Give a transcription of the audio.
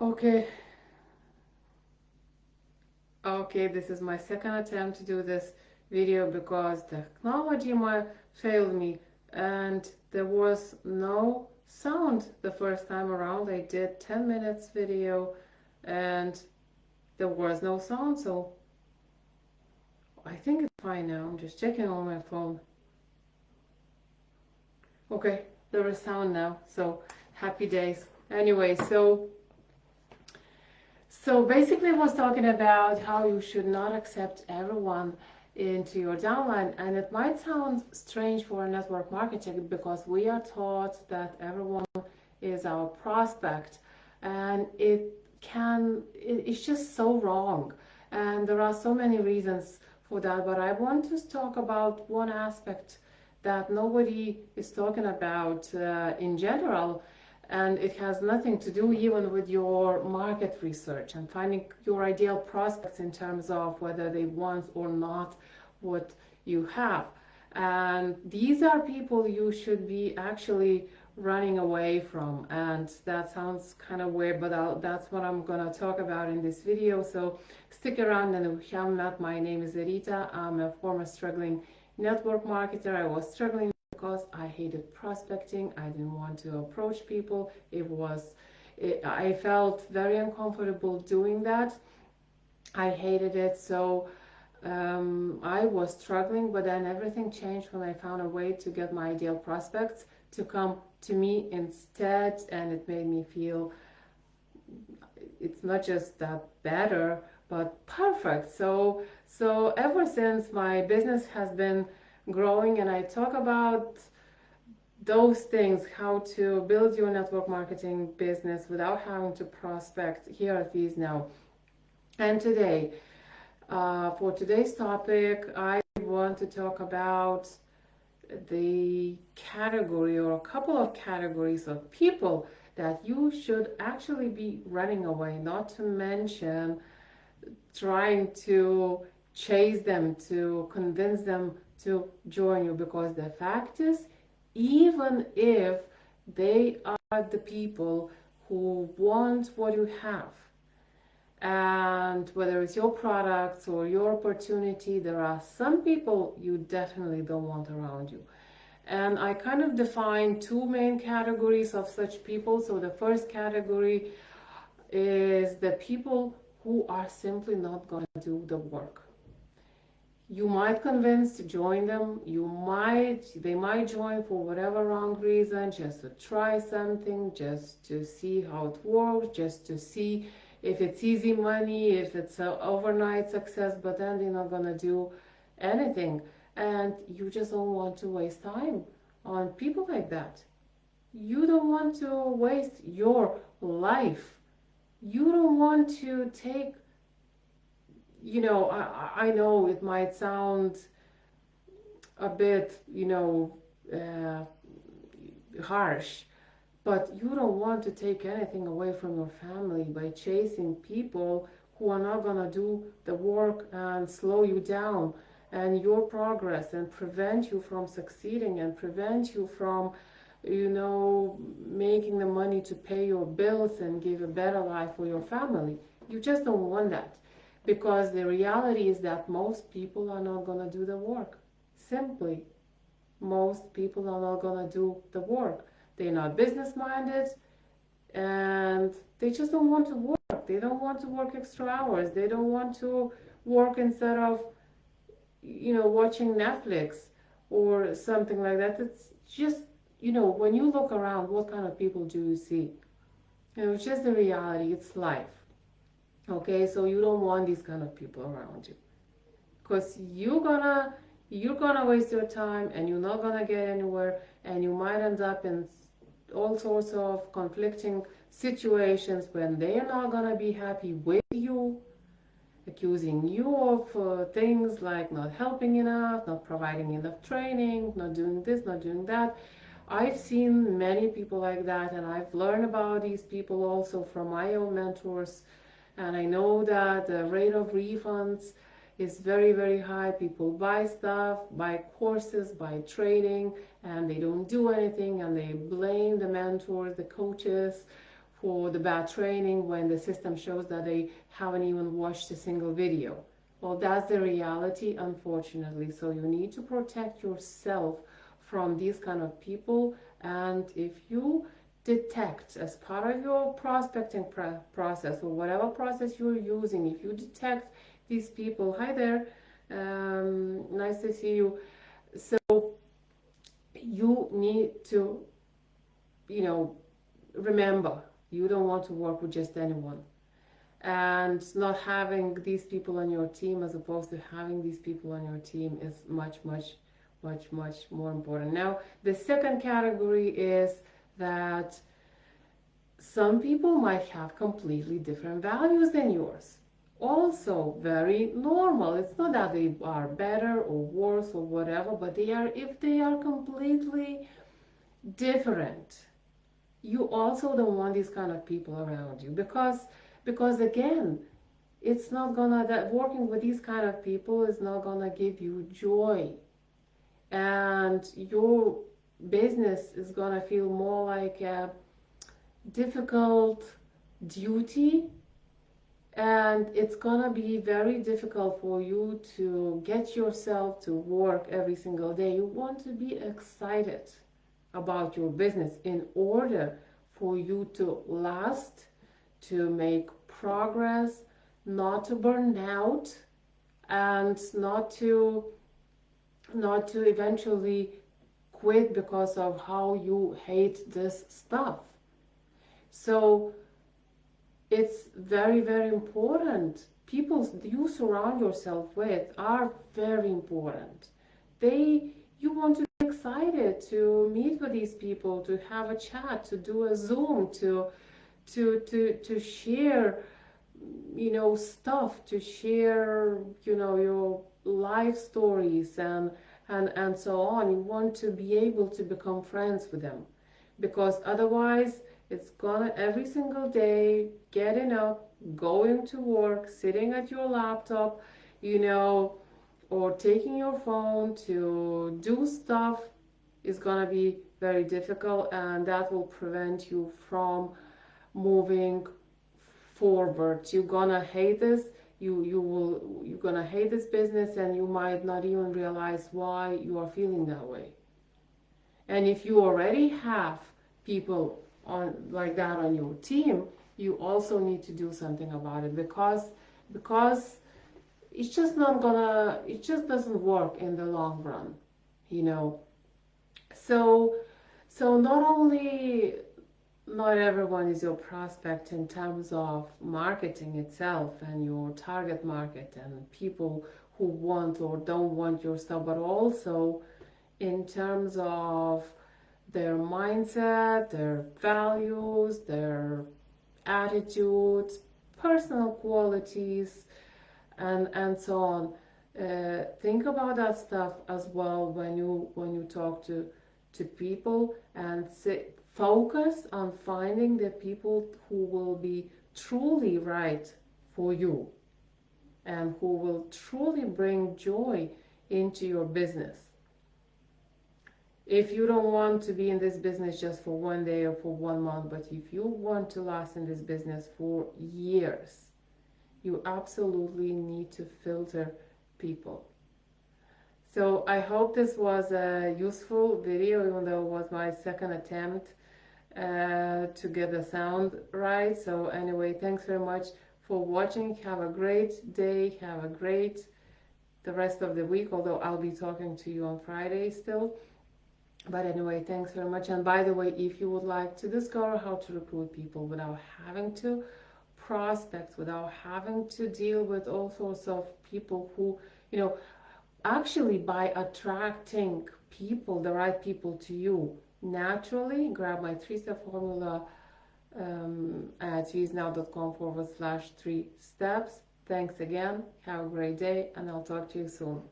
Okay, okay, this is my second attempt to do this video because the technology might failed me and there was no sound the first time around. I did 10 minutes video and there was no sound, so I think it's fine now. I'm just checking on my phone. Okay, there is sound now, so happy days. Anyway, so basically I was talking about how you should not accept everyone into your downline, and it might sound strange for a network marketing because we are taught that everyone is our prospect, and it's just so wrong, and there are so many reasons for that, but I want to talk about one aspect that nobody is talking about in general, and it has nothing to do even with your market research and finding your ideal prospects in terms of whether they want or not what you have. And these are people you should be actually running away from, and that sounds kind of weird, but that's what I'm gonna talk about in this video, so stick around. And if you haven't met, my name is Rita. I'm a former struggling network marketer. I was struggling because I hated prospecting. I didn't want to approach people. I felt very uncomfortable doing that. I hated it, so I was struggling, but then everything changed when I found a way to get my ideal prospects to come to me instead, and it made me feel it's not just that better, but perfect. So ever since, my business has been growing, and I talk about those things, how to build your network marketing business without having to prospect. Here are these now. And today, for today's topic, I want to talk about the category or a couple of categories of people that you should actually be running away, not to mention trying to chase them, to convince them to join you, because the fact is, even if they are the people who want what you have, and whether it's your products or your opportunity, there are some people you definitely don't want around you. And I kind of define two main categories of such people. So the first category is the people who are simply not going to do the work. You might convince to join them, they might join for whatever wrong reason, just to try something, just to see how it works, just to see if it's easy money, if it's an overnight success, but then they're not gonna do anything. And you just don't want to waste time on people like that. You don't want to waste your life. You don't want to take, I know it might sound a bit, harsh, but you don't want to take anything away from your family by chasing people who are not going to do the work and slow you down and your progress and prevent you from succeeding and prevent you from, making the money to pay your bills and give a better life for your family. You just don't want that, because the reality is that most people are not going to do the work. Simply, most people are not going to do the work. They're not business minded, and they just don't want to work. They don't want to work extra hours. They don't want to work instead of, watching Netflix or something like that. It's just, when you look around, what kind of people do you see? It's just the reality. It's life. Okay, so you don't want these kind of people around you, because you're gonna waste your time and you're not gonna get anywhere, and you might end up in all sorts of conflicting situations when they are not gonna be happy with you, accusing you of things like not helping enough, not providing enough training, not doing this, not doing that. I've seen many people like that, and I've learned about these people also from my own mentors, and I know that the rate of refunds is very, very high. People buy stuff, buy courses, buy trading, and they don't do anything, and they blame the mentors, the coaches, for the bad training when the system shows that they haven't even watched a single video. Well, that's the reality, unfortunately. So you need to protect yourself from these kind of people. And if you detect, as part of your prospecting process or whatever process you're using, if you detect these people, hi there, nice to see you. So you need to, remember, you don't want to work with just anyone. And not having these people on your team as opposed to having these people on your team is much more important. Now, the second category is that some people might have completely different values than yours. Also very normal. It's not that they are better or worse or whatever, but if they are completely different, you also don't want these kind of people around you, because again, it's not gonna, that working with these kind of people is not gonna give you joy, and your business is gonna feel more like a difficult duty, and it's gonna be very difficult for you to get yourself to work every single day. You want to be excited about your business in order for you to last, to make progress, not to burn out, and not to eventually quit because of how you hate this stuff. So it's very important. People you surround yourself with are very important. You want to be excited to meet with these people, to have a chat, to do a Zoom, to share, stuff, to share, your life stories and so on. You want to be able to become friends with them, because otherwise it's gonna, every single day, getting up, going to work, sitting at your laptop, or taking your phone to do stuff is gonna be very difficult, and that will prevent you from moving forward. You're gonna hate this. You're gonna hate this business, and you might not even realize why you are feeling that way. And if you already have people like that on your team, you also need to do something about it, because it's just not gonna, it just doesn't work in the long run, So not only not everyone is your prospect in terms of marketing itself and your target market and people who want or don't want your stuff, but also in terms of their mindset, their values, their attitudes, personal qualities, and so on. Think about that stuff as well when you talk to people, and focus on finding the people who will be truly right for you and who will truly bring joy into your business. If you don't want to be in this business just for one day or for 1 month, but if you want to last in this business for years, you absolutely need to filter people. So I hope this was a useful video, even though it was my second attempt to get the sound right. So anyway, thanks very much for watching. Have a great day. Have a great the rest of the week, although I'll be talking to you on Friday still. But anyway, thanks very much. And by the way, if you would like to discover how to recruit people without having to prospect, without having to deal with all sorts of people who, actually by attracting people, the right people to you naturally, grab my 3-step formula at youllnow.com/3 steps. Thanks again. Have a great day, and I'll talk to you soon.